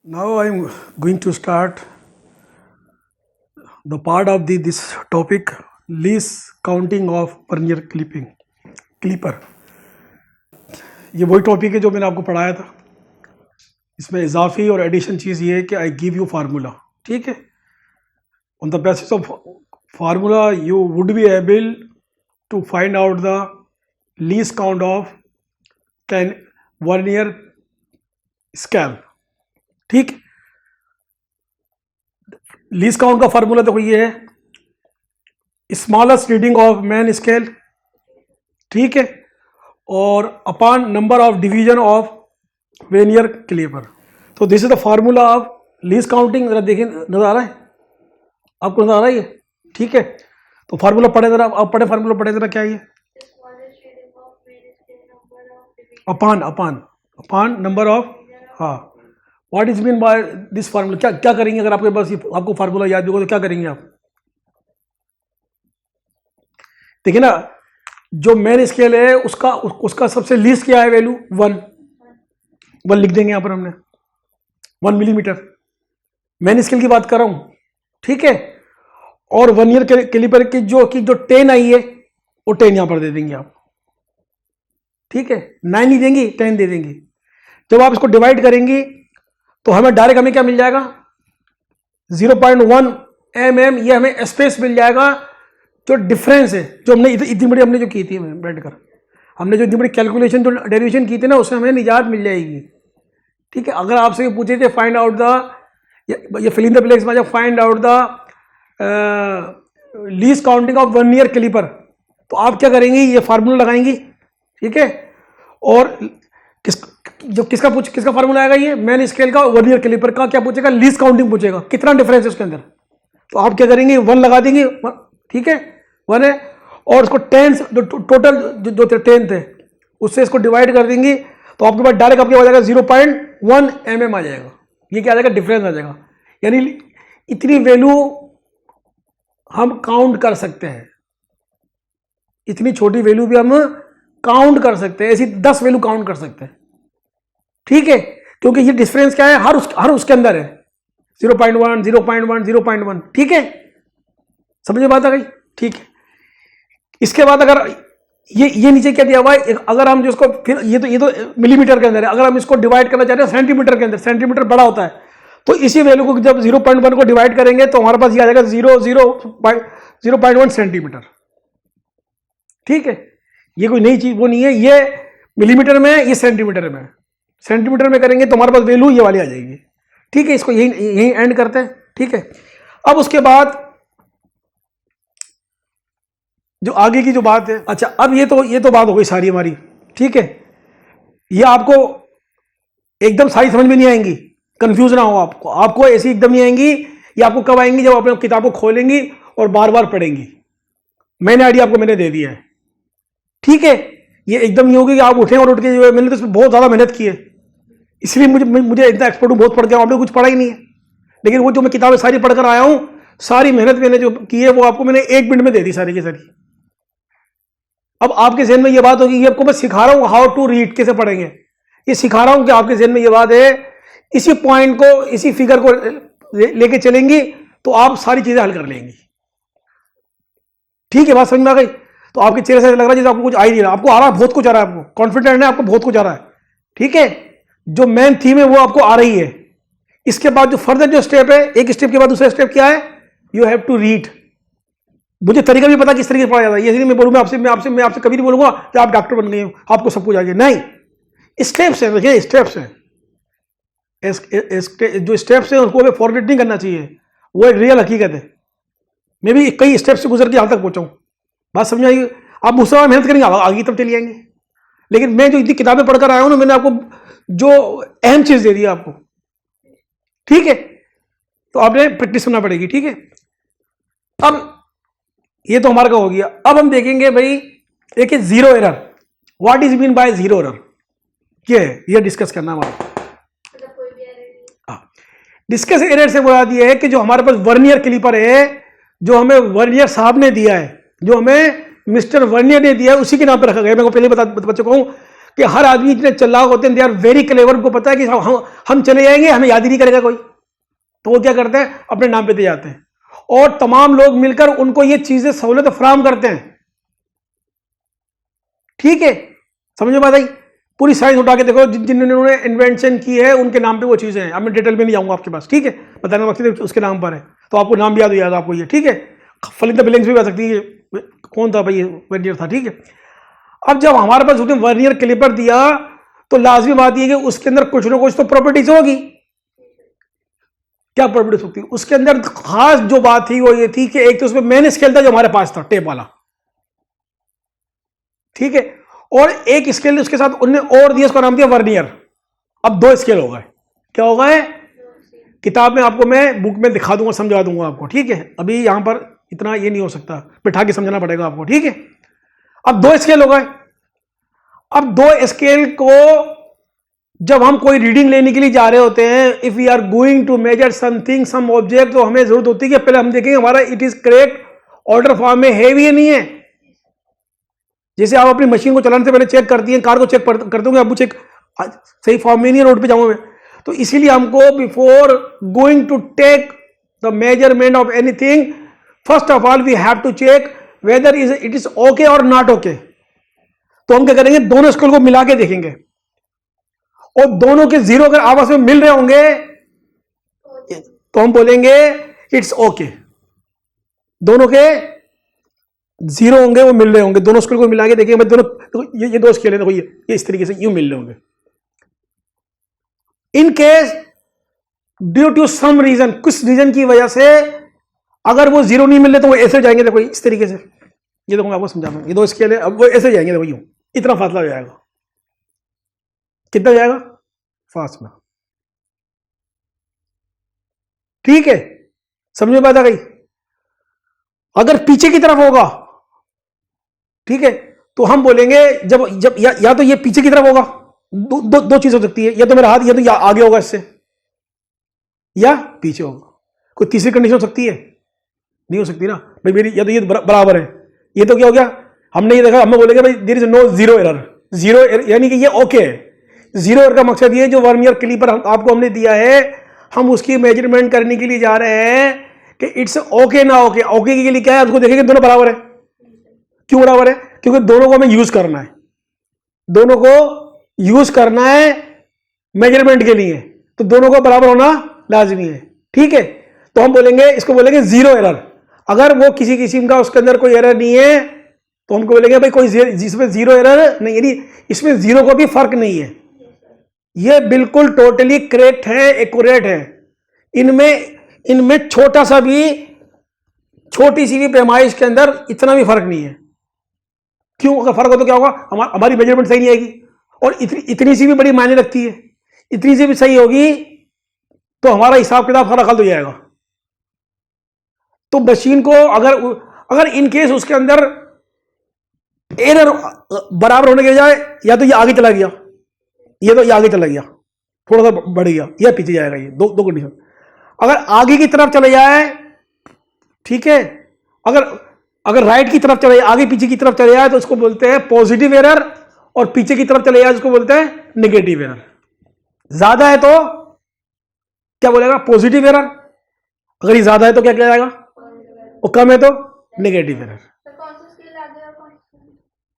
Now I am going to start the part of this topic, least counting of vernier clipper. ये वही topic है जो मैंने आपको पढ़ाया था. इसमें इजाफी और एडिशन चीज़ ये है कि आई गिव यू फार्मूला. ठीक है, on the basis of formula you would be able to find out the least count of vernier scale. ठीक, लीस्ट काउंट का फार्मूला देखो ये है, smallest reading of main scale. ठीक है, और upon number of division of vernier caliper. तो this is the formula of least counting. जरा देखिए, नजर आ रहा है आपको? नजर आ रहा है ये? ठीक है, तो फार्मूला पढ़े जरा, आप पढ़े फार्मूला पढ़े जरा. क्या ये? Upon upon upon number of. हाँ, what is mean by this formula? क्या क्या करेंगे अगर आपके पास आपको फार्मूला याद होगा तो क्या करेंगे आप? देखिए ना, जो मेन स्केल है उसका सबसे लीस्ट क्या है वैल्यू? 1 लिख देंगे यहां पर हमने, 1 मिलीमीटर. मेन स्केल की बात कर रहा हूं. ठीक है, और वर्नियर कैलिपर की जो 10 आई है वो 10 यहां पर दे देंगे आप. ठीक है, 9 नहीं देंगी, 10 दे देंगे. जब आप इसको डिवाइड करेंगी तो हमें डायरेक्ट हमें क्या मिल जाएगा? 0.1 mm. ये हमें स्पेस मिल जाएगा. जो डिफरेंस है, जो हमने इतनी बड़ी हमने जो की थी बैठकर, हमने जो इतनी बड़ी कैलकुलेशन जो डेरिवेशन की थी ना, उससे हमें निजात मिल जाएगी. ठीक है, अगर आपसे पूछे थे फाइंड आउट द, ये फिल इन द ब्लैंक्स में, find out the least counting of vernier caliper, तो आप क्या करेंगे? ये फार्मूला लगाएंगी. ठीक है, और किसका फार्मूला आएगा? ये मैन स्केल का, वर्नियर कैलिपर का. क्या पूछेगा? लीस्ट काउंटिंग पूछेगा, कितना डिफरेंस है उसके अंदर. तो आप क्या करेंगे? 1 लगा देंगे. ठीक है, 1 है, और उसको 10 जो टोटल जो 10 थे उससे इसको डिवाइड कर देंगे, तो आपके पास डायरेक्ट आपके पास आ जाएगा 0.1 mm आ जाएगा. ये क्या आ जाएगा? डिफरेंस आ जाएगा. यानी इतनी वैल्यू हम काउंट कर सकते हैं. इतनी छोटी वैल्यू भी हम काउंट कर सकते हैं. ऐसी 10 वैल्यू काउंट कर सकते हैं. ठीक है, क्योंकि ये डिफरेंस क्या है? हर उसके अंदर है. 0.1 0.1 0.1. ठीक है, समझ बात आ गई? ठीक है, इसके बाद अगर ये नीचे क्या दिया हुआ है, अगर हम जिसको फिर ये तो मिलीमीटर के अंदर है, अगर हम इसको डिवाइड करना चाहते हैं सेंटीमीटर के अंदर, सेंटीमीटर बड़ा होता है, तो इसी वैल्यू को जब 0.1 को डिवाइड करेंगे तो हमारे पास ये आ जाएगा 0.1 सेंटीमीटर. ठीक है, ये कोई नई चीज वो नहीं है. ये मिलीमीटर में है, ये सेंटीमीटर में है. सेंटीमीटर में करेंगे तो हमारे पास वैल्यू ये वाली आ जाएगी. ठीक है, इसको यही एंड करते हैं. ठीक है, अब उसके बाद जो आगे की जो बात है, अच्छा अब ये तो बात हो गई सारी हमारी. ठीक है, ये आपको एकदम सारी समझ में नहीं आएंगी, कंफ्यूज ना हो आपको ऐसी एकदम नहीं आएंगी. ये आपको कब आएंगी? जब अपने किताब को खोलेंगी और बार बार पढ़ेंगी. मैंने आइडिया आपको मैंने दे दिया है. ठीक है, ये एकदम नहीं होगी कि आप उठें और उठ के, मैंने तो इसमें बहुत ज्यादा मेहनत की है, इसलिए मुझे इतना एक्सपर्ट हूँ, बहुत पढ़ गया. आपने कुछ पढ़ा ही नहीं है, लेकिन वो जो मैं किताबें सारी पढ़कर आया हूँ, सारी मेहनत मैंने जो की है वो आपको मैंने 1 मिनट में दे दी सारी की सारी. अब आपके जहन में ये बात होगी, ये आपको मैं सिखा रहा हूँ हाउ टू रीड, कैसे पढ़ेंगे. ये सिखा रहा हूँ कि आपके जहन में ये बात है, इसी पॉइंट को, इसी फिगर को लेके चलेंगी तो आप सारी चीजें हल कर लेंगी. ठीक है, बात समझ में आ गई? तो आपके चेहरे से लग रहा है जैसे आपको कुछ आ ही नहीं रहा. आपको आ रहा है, बहुत कुछ आ रहा है, आपको कॉन्फिडेंट है, आपको बहुत कुछ आ रहा है. ठीक है, जो मेन थीम है वो आपको आ रही है. इसके बाद जो फर्दर जो स्टेप है, एक स्टेप के बाद दूसरा स्टेप क्या है? You have to read. मुझे तरीका भी पता किस तरीके से पढ़ा जाता है. ये मैं बोलूंगा मैं आपसे कभी नहीं बोलूंगा कि आप डॉक्टर बन गए हो, आपको सब कुछ आ गया. नहीं, स्टेप्स हैं. देखिए स्टेप्स हैं, जो स्टेप्स हैं उनको हमें फॉरगेट नहीं करना चाहिए. वो एक रियल हकीकत है. मैं भी कई स्टेप से गुजर के यहां तक पहुंचाऊं. बात समझ आएगी? आप मुझसे मेहनत करेंगे, आगे तब चले जाएंगे. लेकिन मैं जो इतनी किताबें पढ़कर आया हूं ना, मैंने आपको जो अहम चीज दे दी आपको. ठीक है, तो आपने प्रैक्टिस करना पड़ेगी. ठीक है, अब ये तो हमारा का हो गया. अब हम देखेंगे भाई एक zero error. What is mean by zero error? ये डिस्कस करना हमारा. डिस्कस एरर से मुराद ये है कि जो हमारे पास वर्नियर कैलिपर है, जो हमें वर्नियर साहब ने दिया है, जो हमें मिस्टर वर्नियर ने दिया है, उसी के नाम पर रखा गया. मैं को पहले बता चुका हूं कि हर आदमी इतने चालाक होते हैं, दे आर वेरी क्लेवर, उनको पता है कि हम चले जाएंगे, हमें याद ही नहीं करेगा कोई, तो वो क्या करते हैं, अपने नाम पे दे जाते हैं, और तमाम लोग मिलकर उनको ये चीजें सहूलत फराहम करते हैं। ठीक है, समझ में आ गई? पूरी साइंस उठा के देखो, जिन्होंने इन्वेंशन की है उनके नाम पे वो चीजें हैं। अब मैं डिटेल में नहीं जाऊंगा आपके पास, ठीक है, बताने वक्त उसके नाम पर है, तो आपको नाम भी याद हो जाएगा आपको ये, ठीक है। फलिंदा बिलिंग्स भी आ सकती है, कौन था भाई, वर्नियर था, ठीक है। अब जब हमारे पास उसने वर्नियर कैलिपर दिया, तो लाजमी बात यह कि उसके अंदर कुछ ना कुछ तो प्रॉपर्टीज होगी। क्या प्रॉपर्टीज होती है उसके अंदर? खास जो बात थी वो ये थी कि एक तो उसमें मेन स्केल था जो हमारे पास था, टेप वाला, ठीक है, और एक स्केल उसके साथ उन्होंने और दिया, उसका नाम दिया वर्नियर। अब 2 स्केल हो गए। क्या हो गए? किताब में आपको मैं बुक में दिखा दूंगा, समझा दूंगा आपको, ठीक है। अभी यहां पर इतना ये नहीं हो सकता, बिठा के समझना पड़ेगा आपको, ठीक है। अब 2 स्केल हो गए। अब 2 स्केल को जब हम कोई रीडिंग लेने के लिए जा रहे होते हैं, if we are going to measure something, some object, तो हमें जरूरत होती है कि पहले हम देखेंगे हमारा it is correct order form में है भी या नहीं है। जैसे आप अपनी मशीन को चलाने से पहले चेक करती हैं, कार को चेक करते होंगे, अब चेक सही फॉर्म में नहीं है, रोड पे जाऊंगा मैं, तो इसीलिए हमको before going to take the measurement of anything, first of all we have to check whether it is okay और नॉट ओके। तो हम क्या करेंगे, दोनों स्केल को मिला के देखेंगे, और दोनों के जीरो अगर आपस में मिल रहे होंगे तो हम बोलेंगे इट्स ओके। दोनों के जीरो होंगे, वो मिल रहे होंगे, दोनों स्केल को मिला के देखेंगे, दोनों ये 2 स्केल है, देखो ये इस तरीके से यूं मिल रहे होंगे। In case due to some reason, कुछ रीजन की वजह से अगर वो जीरो नहीं मिल रहे तो वो ऐसे जाएंगे, देखो इस तरीके से, ये देखो मैं आपको समझा रहा हूं, ये 2 स्केल है, अब वो ऐसे जाएंगे, देखो यूं, इतना फासला हो जाएगा। कितना जाएगा? फासला, ठीक है, समझ में बात आ गई? अगर पीछे की तरफ होगा, ठीक है, तो हम बोलेंगे जब जब या तो ये पीछे की तरफ होगा, दो चीज हो सकती है, या तो मेरा हाथ या तो या आगे होगा इससे, या पीछे होगा। कोई तीसरी कंडीशन हो सकती है? नहीं हो सकती ना भाई, मेरी या तो ये बराबर है, ये तो क्या हो गया, हमने ये देखा, हमने बोलेंगे भाई there is no zero error, zero यानी कि ये ओके है। जीरो एरर का मकसद ये जो वर्नियर कैलिपर आपको हमने दिया है, हम उसकी मेजरमेंट करने के लिए जा रहे हैं कि इट्स ओके ना ओके। ओके के लिए क्या है, उसको देखेंगे दोनों बराबर है। क्यों बराबर है? क्योंकि दोनों को हमें यूज करना है, दोनों को यूज करना है मेजरमेंट के लिए, तो दोनों को बराबर होना लाजमी है, ठीक है। तो हम बोलेंगे, इसको बोलेंगे जीरो एरर। अगर वो किसी किस्म का उसके अंदर कोई एरर नहीं है तो हमको बोलेंगे भाई कोई जिसमें जीरो एरर नहीं, यानी इसमें जीरो को भी फर्क नहीं है, ये बिल्कुल टोटली करेक्ट है, एक्यूरेट है। इनमें छोटा सा भी, छोटी सी भी पैमाइश के अंदर इतना भी फर्क नहीं है। क्यों? अगर फर्क हो तो क्या होगा, हमारी मेजरमेंट सही नहीं आएगी, और इतनी सी भी बड़ी मायने रखती है, इतनी सी भी सही होगी तो हमारा हिसाब किताब सारा गलत हो जाएगा। तो मशीन को अगर इन केस उसके अंदर एरर बराबर होने के बजाय या तो ये आगे चला गया, ये तो ये आगे चला गया, थोड़ा सा बढ़ गया, या पीछे जाएगा, ये दो कंडीशन। अगर आगे की तरफ चले जाए, ठीक है, अगर राइट की तरफ चले, आगे पीछे की तरफ चले जाए तो उसको बोलते हैं पॉजिटिव एरर, और पीछे की तरफ चले जाए उसको बोलते हैं नेगेटिव एरर। ज्यादा है तो क्या बोलेगा? Positive error. अगर ये ज्यादा है तो क्या किया जाएगा, और कम है तो नेगेटिव एरर।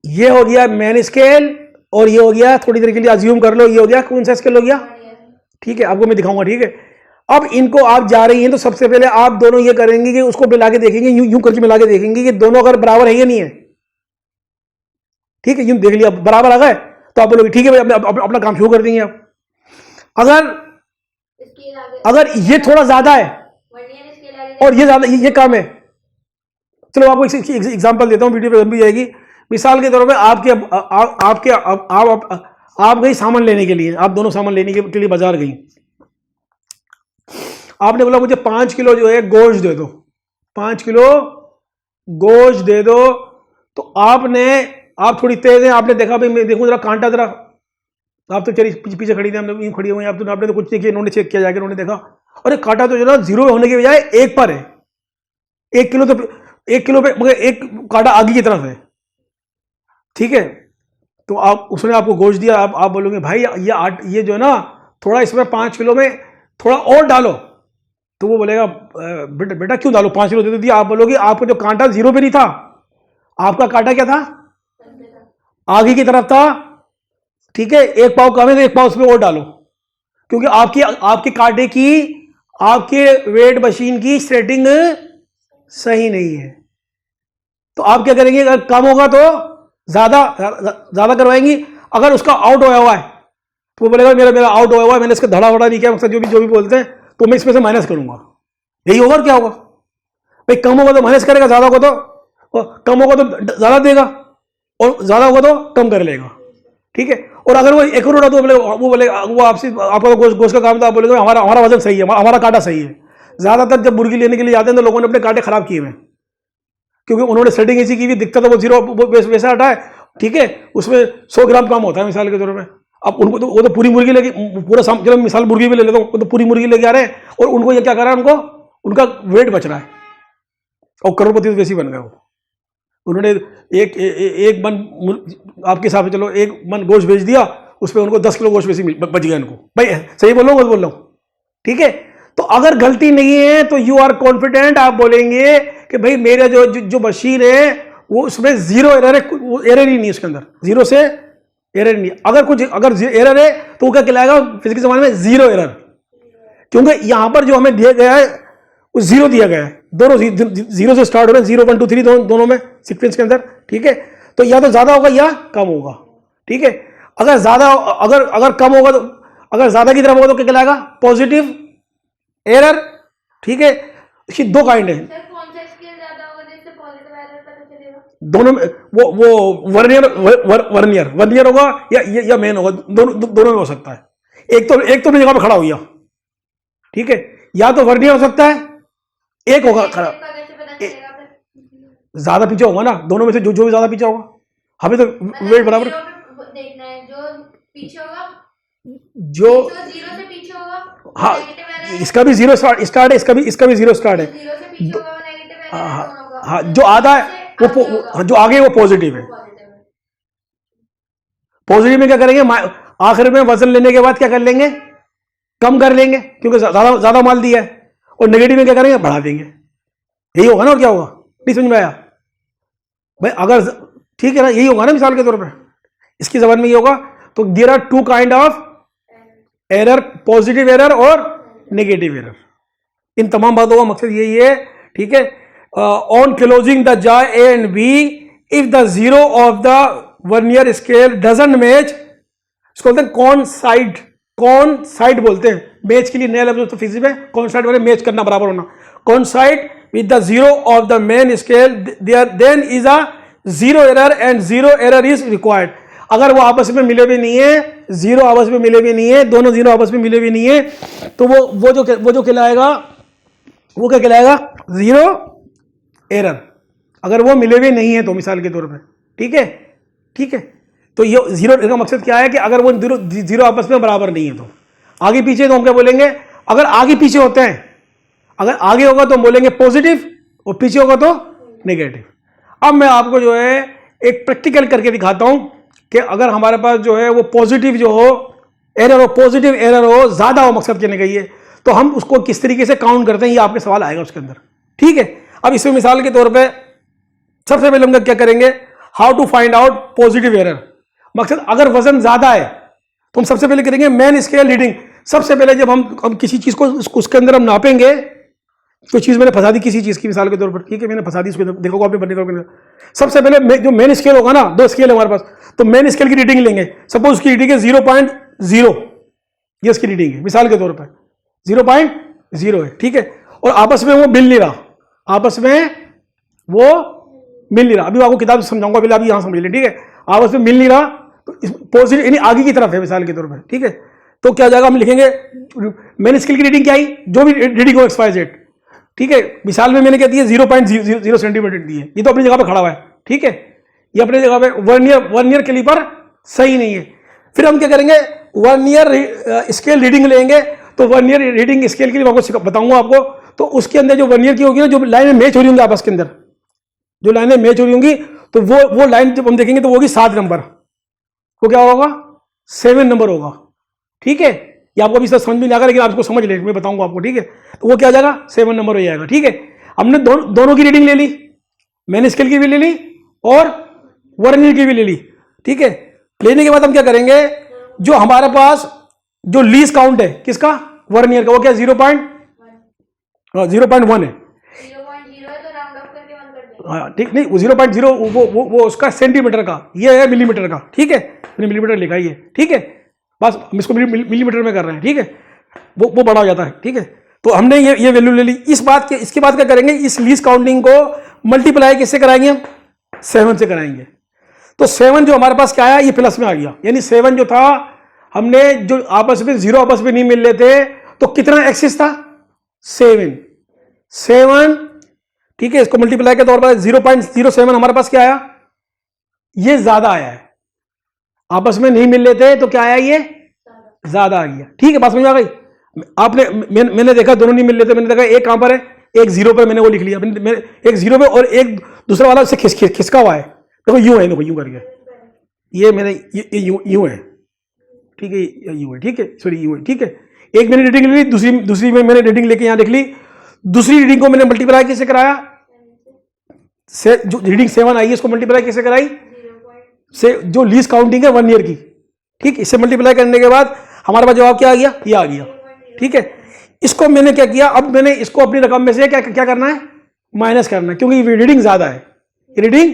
ये हो गया मेन स्केल, और ये हो गया, थोड़ी देर के लिए अज्यूम कर लो, ये हो गया कौन सा स्केल हो गया, ठीक है, आपको मैं दिखाऊंगा, ठीक है। अब इनको आप जा रही हैं तो सबसे पहले आप दोनों ये करेंगे कि उसको मिला के देखेंगे, यूं करके मिला के देखेंगे कि दोनों अगर बराबर है या नहीं है, ठीक है। यूं देख लिया बराबर आ गए तो आप बोलोगे ठीक है भाई, अपना काम शुरू कर देंगे आप। अगर ये थोड़ा ज्यादा है और ये ज्यादा, ये कम है, चलो आपको एग्जांपल देता हूं, वीडियो पे लंबी जाएगी। मिसाल के तौर पे आप गई सामान लेने के लिए, आप दोनों सामान लेने के लिए बाजार गई, आपने बोला मुझे 5 किलो जो है गोश्त दे दो, 5 किलो गोश्त दे दो। तो आप थोड़ी तेज हैं, आपने देखा भाई मैं देखूं जरा कांटा जरा, आप तो चली पीछे खड़ी थी, हमने खड़ी हुई, आपने तो कुछ नहीं किया, इन्होंने चेक किया जाके, उन्होंने देखा अरे कांटा तो जो ना जीरो होने के बजाय 1 पर है, 1 किलो पे, मगर एक कांटा आगे की तरफ है, ठीक है। तो आप उसने आपको गोश्त दिया, आप बोलोगे भाई ये जो है ना थोड़ा इसमें 5 किलो में थोड़ा और डालो, तो वो बोलेगा बेटा क्यों डालो, 5 किलो दे दिया। आप बोलोगे आपका जो कांटा 0 पे नहीं था, आपका कांटा क्या था, आगे की तरफ था, ठीक है, 1 पाव कम है तो 1 पाव उसमें और डालो, क्योंकि आपके कांटे की, आपके वेट मशीन की सेटिंग सही नहीं है। तो आप क्या करेंगे, अगर कम होगा तो ज्यादा करवाएंगी, अगर उसका आउट होया हुआ है तो वो बोलेगा मेरा आउट होया हुआ है, मैंने इसका धड़ा वड़ा नहीं किया, मकसद जो भी बोलते हैं, तो मैं इसमें से माइनस करूंगा। यही होगा, क्या होगा भाई, कम होगा तो माइनस करेगा, ज्यादा होगा तो कम होगा तो ज्यादा देगा, और ज्यादा होगा तो कम कर लेगा, ठीक है। और अगर वो एक और उड़ा तो वो बोलेगा वो आपसे, आपका गोश्त का काम था, आप बोलेगा हमारा वजन सही है, हमारा कांटा सही है। ज्यादातर जब मुर्गी लेने के लिए जाते हैं तो लोगों ने अपने कांटे खराब किए हुए, क्योंकि उन्होंने सेटिंग ऐसी की हुई, दिखता था वो 0 वैसा हटा है, ठीक है, उसमें 100 ग्राम कम होता है मिसाल के तौर पर। अब उनको तो वो तो पूरी मुर्गी लेके, पूरा चलो मिसाल मुर्गी भी ले लेता हूँ, वो तो पूरी मुर्गी लेके आ रहे हैं, और उनको ये क्या कर रहा है, उनको उनका वेट बच रहा है, और करोड़पति तो वैसे ही बन गए वो। उन्होंने एक मन, आपके हिसाब से चलो 1 मन गोश्त बेच दिया, उसमें उनको 10 किलो गोश्त वैसे बच गया इनको। भाई सही बोल रहा हूँ, ठीक है। तो अगर गलती नहीं है तो यू आर कॉन्फिडेंट, आप बोलेंगे कि भाई मेरा जो मशीन है वो उसमें 0 एरर है, वो एरर ही नहीं है उसके अंदर, 0 से एरर नहीं है। अगर एरर है तो वो क्या कहलाएगा फिजिक्स जमाने में, 0 एरर, क्योंकि यहां पर जो हमें दिया गया है वो 0 दिया गया है, दोनों 0 से स्टार्ट हो रहे हैं, 0 1 2 3 दोनों में सीक्वेंस के अंदर, ठीक है। तो या तो ज्यादा होगा या कम होगा, ठीक है। अगर ज्यादा, अगर कम होगा तो, अगर ज्यादा की तरफ होगा तो क्या कहलाएगा, पॉजिटिव एरर, ठीक है। इसकी 2 काइंड है, दोनों में, वो वर्नियर होगा या मेन होगा, दोनों में हो सकता है। एक तो अपनी जगह पर खड़ा हो गया, ठीक है, या तो वर्नियर हो सकता है, एक होगा खड़ा, ज्यादा पीछे होगा ना, दोनों में से जो भी ज्यादा पीछे होगा, हमें तो वेट बराबर देखना है, जो पीछे होगा, जो 0 से पीछे होगा, हाँ, इसका भी 0 स्टार्ट है, इसका भी 0 स्टार्ट है, 0 से पीछे होगा नेगेटिव एरर है, दोनों का। हाँ, जो आधा है वो जो आगे वो पॉजिटिव है। पॉजिटिव में क्या करेंगे, आखिर में वजन लेने के बाद क्या कर लेंगे, कम कर लेंगे, क्योंकि ज्यादा माल दिया है। और नेगेटिव में क्या करेंगे, बढ़ा देंगे। यही होगा ना, और क्या होगा, नहीं समझ में आया भाई, अगर ठीक है ना, यही होगा ना मिसाल के तौर पे, इसकी जबान में ये होगा। तो there are 2 kind of error, positive error और नेगेटिव एरर। इन तमाम बातों का मकसद यही है, ठीक है। On closing the jaw A and B, if the 0 of the vernier scale doesn't match, इसको बोलते हैं कौन साइड बोलते हैं, मैच के लिए नया लफ्ज तो फिजिक्स में कौन साइड वाले, मैच करना, बराबर होना, coincide with the 0 of the main scale, then is a 0 error and 0 error is required. अगर वो आपस में मिले भी नहीं है, 0 आपस में मिले भी नहीं है, दोनों 0 आपस में मिले भी नहीं है, तो वो जो कहलाएगा, वो क्या कहलाएगा, 0 एरर। अगर वो मिले भी नहीं है तो मिसाल के तौर पे, ठीक है। तो ये 0 एरर का मकसद क्या है कि अगर वो 0 आपस में बराबर नहीं है तो आगे पीछे, तो हम क्या बोलेंगे, अगर आगे पीछे होते हैं, अगर आगे होगा तो हम बोलेंगे पॉजिटिव, और पीछे होगा तो नेगेटिव। अब मैं आपको जो है एक प्रैक्टिकल करके दिखाता हूं कि अगर हमारे पास जो है वो पॉजिटिव जो हो एरर हो, पॉजिटिव एरर हो, ज्यादा हो, मकसद कहने का ये, तो हम उसको किस तरीके से काउंट करते हैं, ये आपके सवाल आएगा उसके अंदर, ठीक है। अब इसमें मिसाल के तौर पे सबसे पहले हम क्या करेंगे, how to find out positive error. मकसद अगर वजन ज्यादा है तो हम सबसे पहले करेंगे मेन स्केल रीडिंग। सबसे पहले जब हम किसी चीज को उसके अंदर हम नापेंगे, कोई चीज मैंने फंसा दी किसी चीज की मिसाल के तौर पर, ठीक है, मैंने फंसा दी, उसको देखो आपने बनने का, सबसे पहले जो मेन स्केल होगा ना, 2 स्केल है हमारे पास, तो मेन स्केल की रीडिंग लेंगे। सपोज उसकी रीडिंग है 0.0, ये उसकी रीडिंग है मिसाल के तौर पर 0.0 है, ठीक है। और आपस में वो मिल नहीं रहा, आपस में वो मिल नहीं रहा, अभी आपको किताब समझाऊंगा, पहले अभी यहां समझ लें, ठीक है। आपस में मिल नहीं रहा तो पॉजिटिव यानी आगे की तरफ है मिसाल के तौर पर, ठीक है। तो क्या जाएगा, हम लिखेंगे मेन स्केल की रीडिंग क्या आई, जो भी रीडिंग हो XYZ, ठीक है। मिसाल में मैंने क्या दिया 0.00 सेंटीमीटर दी है, ये तो अपनी जगह पे खड़ा हुआ है, ठीक है, ये अपनी जगह पे। वर्नियर कैलिपर सही नहीं है। फिर हम क्या करेंगे, वर्नियर स्केल रीडिंग लेंगे, तो वर्नियर रीडिंग स्केल के लिए आपको बताऊंगा आपको, तो उसके अंदर जो वर्नियर की होगी ना, जो लाइनें मैच हो रही होंगी आपस के अंदर, जो लाइनें मैच हो रही होंगी, तो वो लाइन जब हम देखेंगे तो वो होगी 7 नंबर, वो क्या होगा 7 नंबर होगा, ठीक है। ये आपको अभी समझ में नहीं आएगा, लेकिन आप इसको समझ ले, मैं बताऊंगा आपको, ठीक है। तो वो क्या आ जाएगा 7 नंबर हो जाएगा, ठीक है। हमने दोनों की रीडिंग ले ली, मैन स्केल की भी ले ली और वर्नियर की भी ले ली, ठीक है। लेने के बाद हम क्या करेंगे, जो हमारे पास जो लीस्ट काउंट है किसका, वर्नियर का, वो क्या 0.1 है, 0.0 है तो राउंड ऑफ करके 1 कर देंगे। हाँ ठीक, नहीं 0.0 वो उसका सेंटीमीटर का, ये है मिलीमीटर का, ठीक है। मैंने मिलीमीटर लिखा ही है, ठीक है। बस हम इसको मिलीमीटर में कर रहे हैं, ठीक है। वो बड़ा हो जाता है, ठीक है। तो हमने ये वैल्यू ले ली। इसके बाद क्या करेंगे, इस लीस्ट काउंटिंग को मल्टीप्लाई किससे कराएंगे हम, 7 से कराएंगे। तो 7 जो हमारे पास क्या आया, ये प्लस में आ गया, यानी 7 जो था, हमने जो आपस में जीरो आपस में नहीं मिल रहे थे, तो कितना एक्सिस था 7, ठीक है। इसको मल्टीप्लाई के तौर पर 0.07 हमारे पास क्या आया, ये ज्यादा आया है। आपस में नहीं मिल रहे थे तो क्या आया, ये ज्यादा आ गया, ठीक है। बात समझ आ गई। मैंने देखा दोनों नहीं मिल रहे थे, मैंने देखा एक कहां पर है, एक 0 पर, मैंने वो लिख लिया, एक 0 पे और एक दूसरा वाला उससे खिसका हुआ है, देखो यूं है, देखो यूं करके, ये मैंने ये यूं है, ठीक है, यूं है, ठीक है, सॉरी यूं है, ठीक है। एक मैंने रीडिंग ले ली, दूसरी में मैंने रीडिंग लेके यहां लिख ली। दूसरी रीडिंग को मैंने मल्टीप्लाई कैसे कराया, से जो रीडिंग 7 आई है इसको मल्टीप्लाई कैसे कराई, से जो लीस्ट काउंटिंग है 1 ईयर की, ठीक। इससे मल्टीप्लाई करने के बाद हमारे पास जवाब क्या आ गया, ये आ गया, ठीक है। इसको मैंने क्या किया, अब मैंने इसको अपनी रकम में से क्या करना है, माइनस करना है, क्योंकि ये रीडिंग ज्यादा है, रीडिंग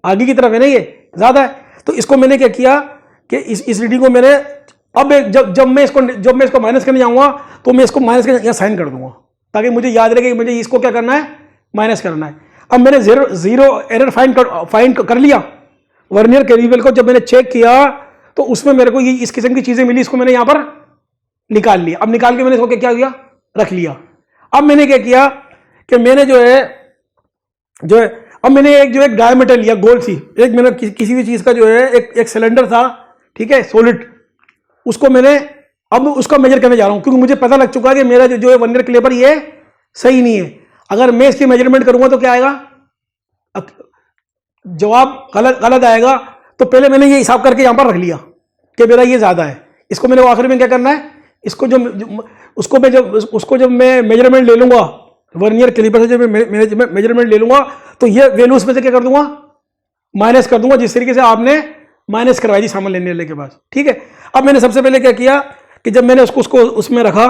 आगे की तरफ है ना, ये ज्यादा है। तो इसको मैंने क्या किया कि इस रीडिंग को मैंने अब जब मैं इसको माइनस करने जाऊंगा तो मैं इसको माइनस करके यहाँ साइन कर दूंगा, ताकि मुझे याद रहे कि मुझे इसको क्या करना है, माइनस करना है। अब मैंने जीरो एरर फाइंड कर लिया। वर्नियर कैलिपर को जब मैंने चेक किया तो उसमें मेरे को ये इस किस्म की चीजें मिली, इसको मैंने यहां पर निकाल लिया। अब निकाल के मैंने इसको क्या किया, रख लिया। अब मैंने क्या किया कि मैंने जो है अब मैंने एक डायमीटर लिया, गोल सी, एक मैंने किसी भी चीज का जो है एक सिलेंडर था, ठीक है, सॉलिड, उसको मैंने अब उसका मेजर करने जा रहा हूं, क्योंकि मुझे पता लग चुका है कि मेरा जो है वर्नियर कैलिपर ये सही नहीं है। अगर मैं इसकी मेजरमेंट करूंगा तो क्या आएगा, जवाब गलत आएगा। तो पहले मैंने ये हिसाब करके यहां पर रख लिया कि मेरा ये ज्यादा है। इसको मैंने आखिर में क्या करना है, इसको जब मैं मेजरमेंट ले लूंगा, वर्नियर कैलिपर से जब मैं मेजरमेंट ले लूंगा तो ये वैल्यू उसमें से क्या कर दूंगा, माइनस कर दूंगा, जिस तरीके से आपने माइनस करवाई थी सामान लेने के बाद, ठीक है। अब मैंने सबसे पहले क्या किया कि जब मैंने उसको उसमें रखा,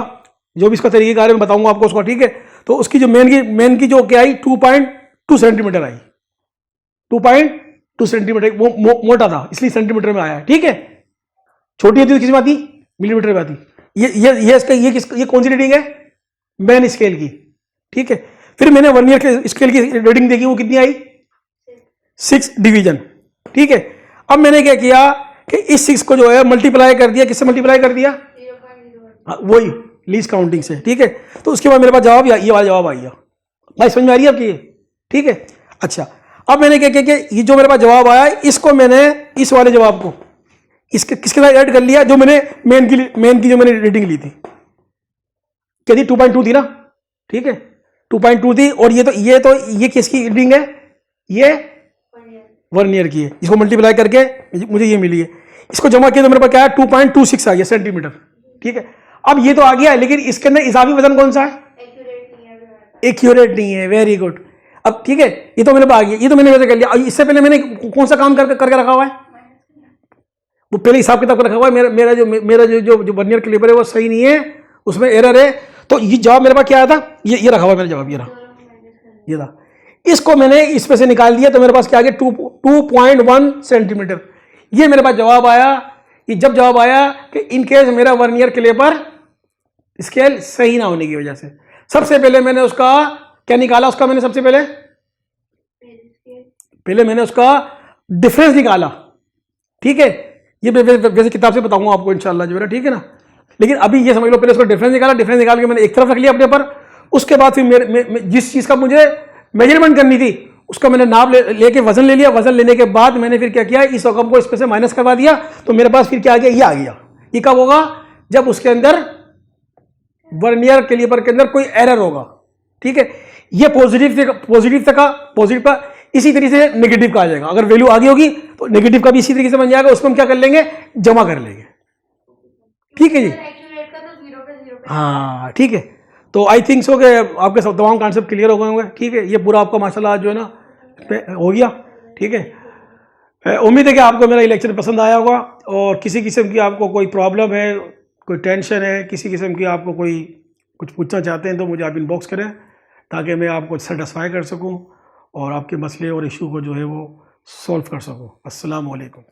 जो भी इसका तरीकेकार है मैं बताऊंगा आपको उसका, ठीक है। तो उसकी जो मेन की जो क्या आई 2.2 सेंटीमीटर आई, 2.2 सेंटीमीटर, वो मोटा था इसलिए सेंटीमीटर में आया है, ठीक है। छोटी होती तो किस में आती, मिलीमीटर में आती। ये कौन सी रीडिंग है, मैन स्केल की, ठीक है। फिर मैंने वर्नियर के स्केल की रीडिंग देखी, वो कितनी आई 6 डिवीजन, ठीक है। अब मैंने क्या किया कि इस 6 को जो है मल्टीप्लाई कर दिया, किससे मल्टीप्लाई कर दिया, 0.01। वही लीस्ट काउंटिंग से, ठीक है। तो उसके बाद मेरे पास जवाब ये वाला जवाब आ गया। भाई समझ में आ रही है आपकी ये, ठीक है। अच्छा, अब मैंने क्या किया कि ये जो मेरे पास जवाब आया, इसको मैंने इस वाले जवाब को किसके साथ ऐड कर लिया, जो मैंने मेन की जो मैंने रीडिंग ली थी, क्या थी 2.2 थी ना, ठीक है, 2.2 थी। और ये किसकी रीडिंग है, ये वर्नियर की है। इसको मल्टीप्लाई करके मुझे ये मिली है। इसको जमा किया तो मेरे पास क्या है 2.26 आ गया सेंटीमीटर, ठीक है। अब ये तो आ गया, लेकिन इसके अंदर इजाफी वजन कौन सा है, एक्यूरेट नहीं है, वेरी गुड। अब ठीक है, ये तो मेरे पास आ गया, ये तो मैंने वैसे कर लिया। इससे पहले मैंने कौन सा काम करके रखा हुआ है, वो पहले हिसाब किताब कर रखा हुआ है। मेरा जो वर्नियर कैलिपर है वो सही नहीं है, उसमें एरर है। तो ये जवाब मेरे पास क्या आया था, ये रखा हुआ मेरा जवाब, ये था। इसको मैंने इसमें से निकाल दिया तो मेरे पास क्या आ गया 2.1 सेंटीमीटर। ये मेरे पास जवाब आया। ये जब जवाब आया कि इनकेस मेरा वर्नियर कैलिपर स्केल सही ना होने की वजह से, सबसे पहले मैंने उसका क्या निकाला, उसका मैंने सबसे पहले मैंने उसका डिफरेंस निकाला, ठीक है। ये वैसे किताब से बताऊंगा आपको इंशाल्लाह जो है, ठीक है ना। लेकिन अभी ये समझ लो, पहले उसका डिफरेंस निकाल के मैंने एक तरफ रख लिया अपने पर। उसके बाद फिर जिस चीज का मुझे मेजरमेंट करनी थी उसका मैंने नाप लेके वजन ले लिया। वजन लेने के बाद मैंने फिर क्या किया, इस रकम को इसमें से माइनस करवा दिया। तो मेरे पास फिर क्या आ गया, ये आ गया। ये कब होगा, जब उसके अंदर वर्नियर कैलिपर के अंदर कोई एरर होगा, ठीक है। ये पॉजिटिव था, इसी तरीके से नेगेटिव का आ जाएगा। अगर वैल्यू आगे होगी तो नेगेटिव का भी इसी तरीके से बन जाएगा, उसमें हम क्या कर लेंगे, जमा कर लेंगे। ठीक है जी, एक्चुअल रेट का तो 0 पे 0 पे। हाँ ठीक है। तो आई थिंक सो कि आपके सब तमाम कॉन्सेप्ट क्लियर हो गए होंगे। ठीक है, ये पूरा आपका माशाल्लाह जो है ना हो गया। ठीक है, उम्मीद है कि आपको मेरा ये लेक्चर पसंद आया होगा, और किसी किस्म की आपको कोई प्रॉब्लम है, कोई टेंशन है, किसी किस्म की आपको कोई कुछ पूछना चाहते हैं तो मुझे आप इनबॉक्स करें, ताकि मैं आपको सेटिस्फाई कर सकूं और आपके मसले और इशू को जो है वो सॉल्व कर सकूं। अस्सलाम वालेकुम।